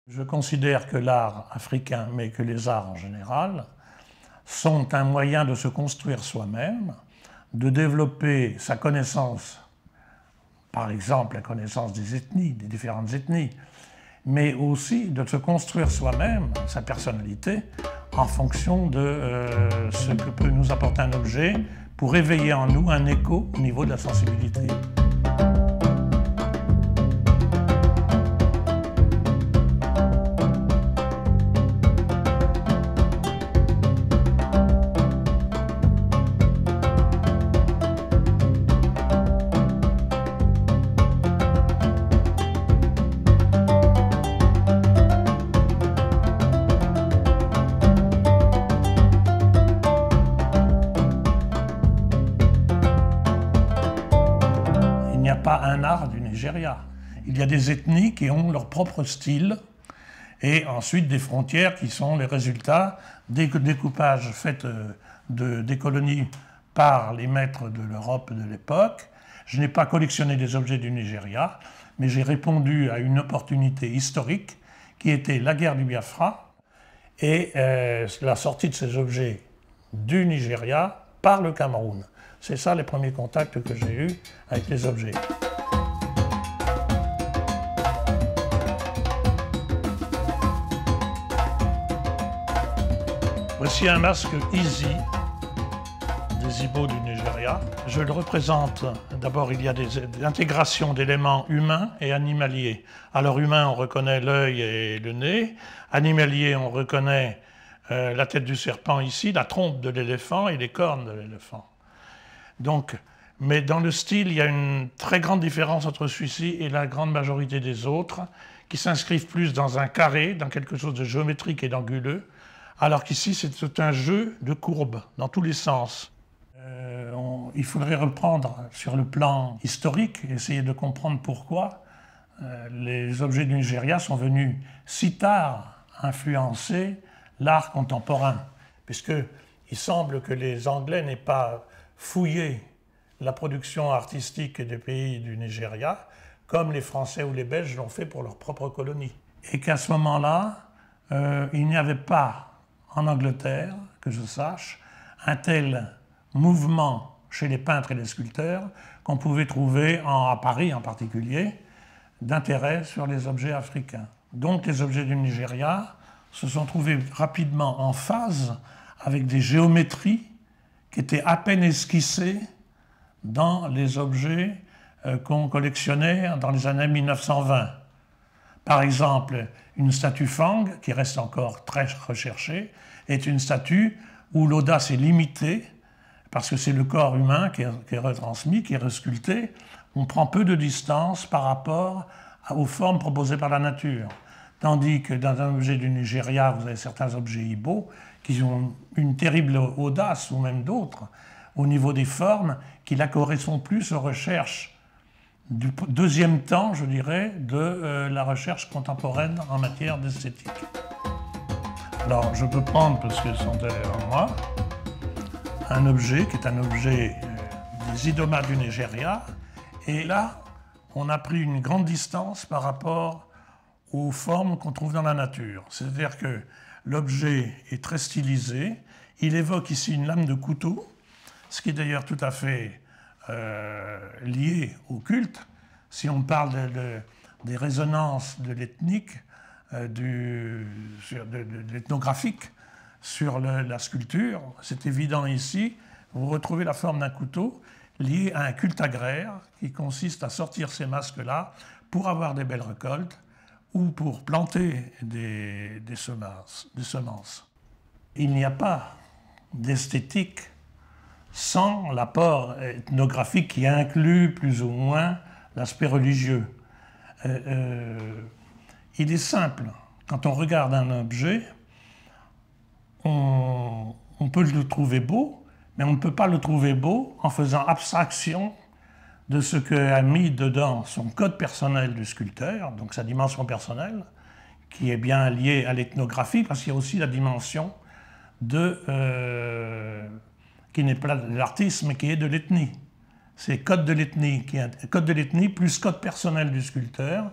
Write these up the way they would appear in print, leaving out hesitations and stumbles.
Je considère que l'art africain, mais que les arts en général, sont un moyen de se construire soi-même, de développer sa connaissance, par exemple la connaissance des ethnies, des différentes ethnies, mais aussi de se construire soi-même, sa personnalité, en fonction de ce que peut nous apporter un objet pour éveiller en nous un écho au niveau de la sensibilité. Il n'y a pas un art du Nigeria. Il y a des ethnies qui ont leur propre style et ensuite des frontières qui sont les résultats des découpages faits des colonies par les maîtres de l'Europe de l'époque. Je n'ai pas collectionné des objets du Nigeria, mais j'ai répondu à une opportunité historique qui était la guerre du Biafra et la sortie de ces objets du Nigeria par le Cameroun. C'est ça les premiers contacts que j'ai eus avec les objets. Voici un masque Easy des Igbo du Nigeria. Je le représente, d'abord il y a des intégrations d'éléments humains et animaliers. Alors humain, on reconnaît l'œil et le nez. Animalier, on reconnaît la tête du serpent ici, la trompe de l'éléphant et les cornes de l'éléphant. Donc, mais dans le style, il y a une très grande différence entre celui-ci et la grande majorité des autres, qui s'inscrivent plus dans un carré, dans quelque chose de géométrique et d'anguleux, alors qu'ici, c'est un jeu de courbes, dans tous les sens. Il faudrait reprendre sur le plan historique, essayer de comprendre pourquoi les objets du Nigeria sont venus si tard influencer l'art contemporain, puisqu'il semble que les Anglais n'aient pas fouiller la production artistique des pays du Nigeria, comme les Français ou les Belges l'ont fait pour leurs propres colonies. Et qu'à ce moment-là, il n'y avait pas en Angleterre, que je sache, un tel mouvement chez les peintres et les sculpteurs qu'on pouvait trouver à Paris en particulier, d'intérêt sur les objets africains. Donc les objets du Nigeria se sont trouvés rapidement en phase avec des géométries qui étaient à peine esquissés dans les objets qu'on collectionnait dans les années 1920. Par exemple, une statue Fang, qui reste encore très recherchée, est une statue où l'audace est limitée, parce que c'est le corps humain qui est retransmis, qui est resculpté. On prend peu de distance par rapport aux formes proposées par la nature. Tandis que dans un objet du Nigeria, vous avez certains objets Igbo qui ont une terrible audace, ou même d'autres, au niveau des formes, qui la correspondent plus aux recherches du deuxième temps, je dirais, de la recherche contemporaine en matière d'esthétique. Alors, je peux prendre, parce qu'ils sont derrière moi, un objet qui est un objet des Idoma du Nigeria, et là, on a pris une grande distance par rapport aux formes qu'on trouve dans la nature. C'est-à-dire que l'objet est très stylisé, il évoque ici une lame de couteau, ce qui est d'ailleurs tout à fait lié au culte. Si on parle des résonances de l'ethnique, de l'ethnographique sur la sculpture, c'est évident ici, vous retrouvez la forme d'un couteau lié à un culte agraire qui consiste à sortir ces masques-là pour avoir des belles récoltes ou pour planter des semences. Il n'y a pas d'esthétique sans l'apport ethnographique qui inclut plus ou moins l'aspect religieux. Il est simple, quand on regarde un objet, on peut le trouver beau, mais on ne peut pas le trouver beau en faisant abstraction de ce qu'a mis dedans son code personnel du sculpteur, donc sa dimension personnelle, qui est bien liée à l'ethnographie, parce qu'il y a aussi la dimension qui n'est pas de l'artiste, mais qui est de l'ethnie. C'est code de l'ethnie plus code personnel du sculpteur,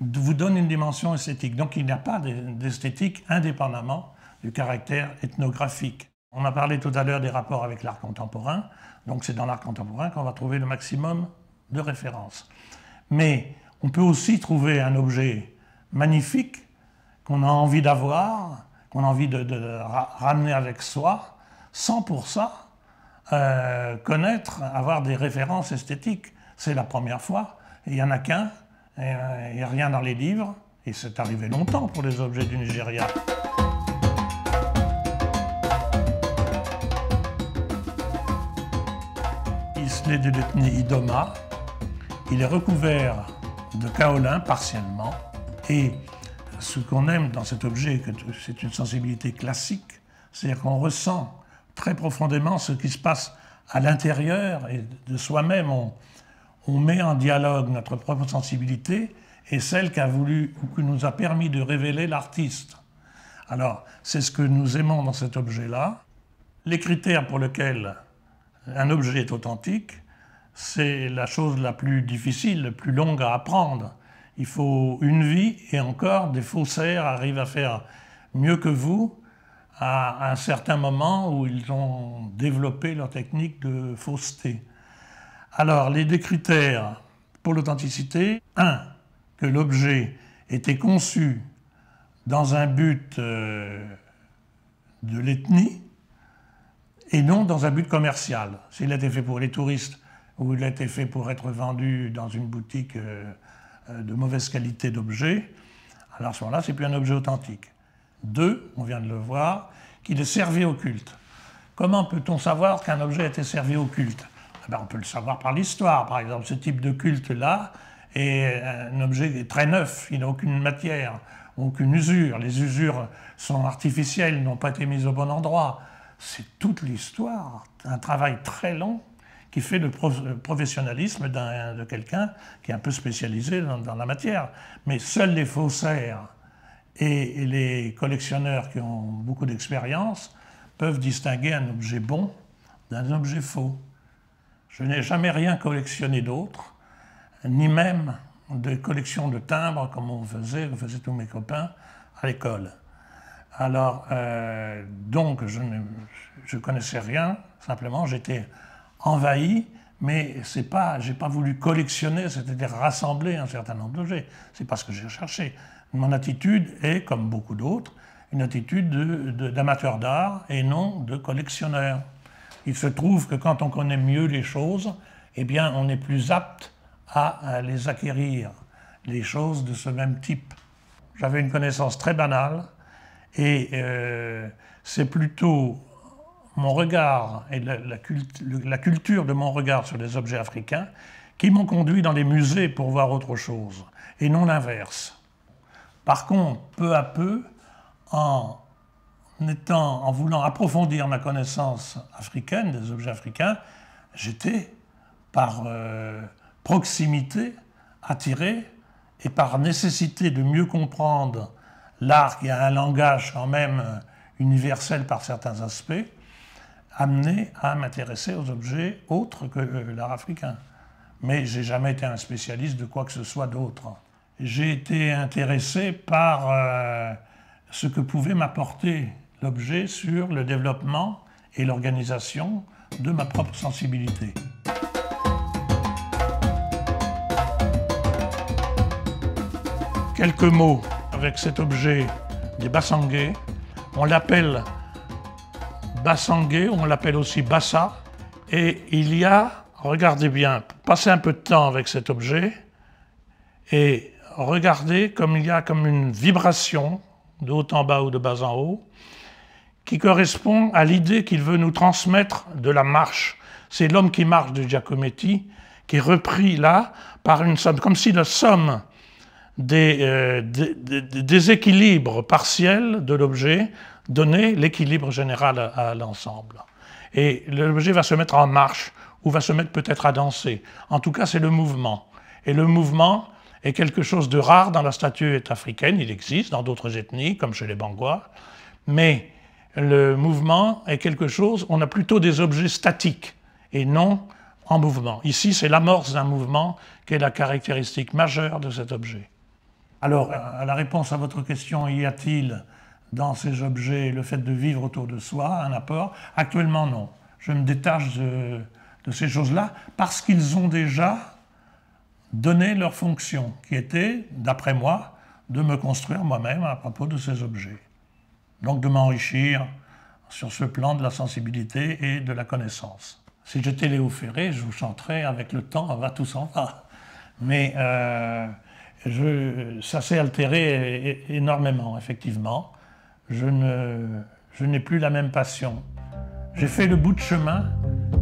vous donne une dimension esthétique. Donc il n'y a pas d'esthétique indépendamment du caractère ethnographique. On a parlé tout à l'heure des rapports avec l'art contemporain, donc c'est dans l'art contemporain qu'on va trouver le maximum de références. Mais on peut aussi trouver un objet magnifique qu'on a envie d'avoir, qu'on a envie de ramener avec soi, sans pour ça connaître, avoir des références esthétiques. C'est la première fois, il n'y en a qu'un, il n'y a rien dans les livres, et c'est arrivé longtemps pour les objets du Nigeria. Il est de l'ethnie Idoma, il est recouvert de kaolin partiellement, et ce qu'on aime dans cet objet, c'est une sensibilité classique, c'est-à-dire qu'on ressent très profondément ce qui se passe à l'intérieur et de soi-même. On met en dialogue notre propre sensibilité et celle qu'a voulu ou qui nous a permis de révéler l'artiste. Alors, c'est ce que nous aimons dans cet objet-là. Les critères pour lesquels un objet est authentique, c'est la chose la plus difficile, la plus longue à apprendre. Il faut une vie et encore des faussaires arrivent à faire mieux que vous à un certain moment où ils ont développé leur technique de fausseté. Alors, les deux critères pour l'authenticité, un, que l'objet était conçu dans un but de l'ethnie et non dans un but commercial. S'il a été fait pour les touristes ou il a été fait pour être vendu dans une boutique de mauvaise qualité d'objet, alors à ce moment-là, c'est plus un objet authentique. Deux, on vient de le voir, qu'il est servi au culte. Comment peut-on savoir qu'un objet a été servi au culte? On peut le savoir par l'histoire, par exemple. Ce type de culte-là est un objet très neuf, il n'a aucune matière, aucune usure. Les usures sont artificielles, n'ont pas été mises au bon endroit. C'est toute l'histoire, un travail très long qui fait le professionnalisme de quelqu'un qui est un peu spécialisé dans la matière. Mais seuls les faussaires et les collectionneurs qui ont beaucoup d'expérience peuvent distinguer un objet bon d'un objet faux. Je n'ai jamais rien collectionné d'autre, ni même de collection de timbres comme on faisait tous mes copains à l'école. Alors, donc, je ne connaissais rien, simplement j'étais envahi, mais j'ai pas voulu collectionner, c'est-à-dire rassembler un certain nombre d'objets. C'est pas ce que j'ai cherché. Mon attitude est, comme beaucoup d'autres, une attitude d'amateur d'art et non de collectionneur. Il se trouve que quand on connaît mieux les choses, eh bien, on est plus apte à les acquérir, les choses de ce même type. J'avais une connaissance très banale et c'est plutôt mon regard et la culture de mon regard sur les objets africains qui m'ont conduit dans les musées pour voir autre chose, et non l'inverse. Par contre, peu à peu, en voulant approfondir ma connaissance africaine, des objets africains, j'étais, par proximité, attiré, et par nécessité de mieux comprendre l'art qui a un langage quand même universel par certains aspects, amené à m'intéresser aux objets autres que l'art africain. Mais je n'ai jamais été un spécialiste de quoi que ce soit d'autre. J'ai été intéressé par ce que pouvait m'apporter l'objet sur le développement et l'organisation de ma propre sensibilité. Quelques mots avec cet objet des Bassangué. On l'appelle Bassangué, on l'appelle aussi Bassa. Et il y a, regardez bien, passez un peu de temps avec cet objet et regardez comme il y a comme une vibration de haut en bas ou de bas en haut qui correspond à l'idée qu'il veut nous transmettre de la marche. C'est l'homme qui marche de Giacometti qui est repris là par une somme, comme si la somme des déséquilibres partiels de l'objet donnait l'équilibre général à l'ensemble. Et l'objet va se mettre en marche ou va se mettre peut-être à danser. En tout cas, c'est le mouvement. Et le mouvement est quelque chose de rare dans la statuette africaine. Il existe dans d'autres ethnies, comme chez les Bangois. Mais le mouvement est quelque chose, on a plutôt des objets statiques et non en mouvement. Ici, c'est l'amorce d'un mouvement qui est la caractéristique majeure de cet objet. Alors, à la réponse à votre question, y a-t-il dans ces objets le fait de vivre autour de soi un apport? Actuellement, non. Je me détache de ces choses-là parce qu'ils ont déjà donné leur fonction, qui était, d'après moi, de me construire moi-même à propos de ces objets. Donc de m'enrichir sur ce plan de la sensibilité et de la connaissance. Si j'étais Léo Ferré, je vous chanterais « Avec le temps, on va tout s'en va ». Mais ça s'est altéré énormément, effectivement. Je n'ai plus la même passion. J'ai fait le bout de chemin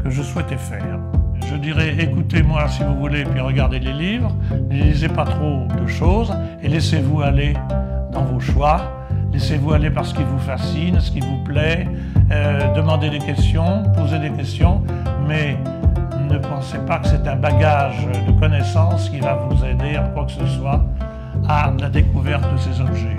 que je souhaitais faire. Je dirais, écoutez-moi si vous voulez, puis regardez les livres. Ne lisez pas trop de choses et laissez-vous aller dans vos choix. Laissez-vous aller par ce qui vous fascine, ce qui vous plaît. Demandez des questions, posez des questions, mais ne pensez pas que c'est un bagage de connaissances qui va vous aider à quoi que ce soit à la découverte de ces objets.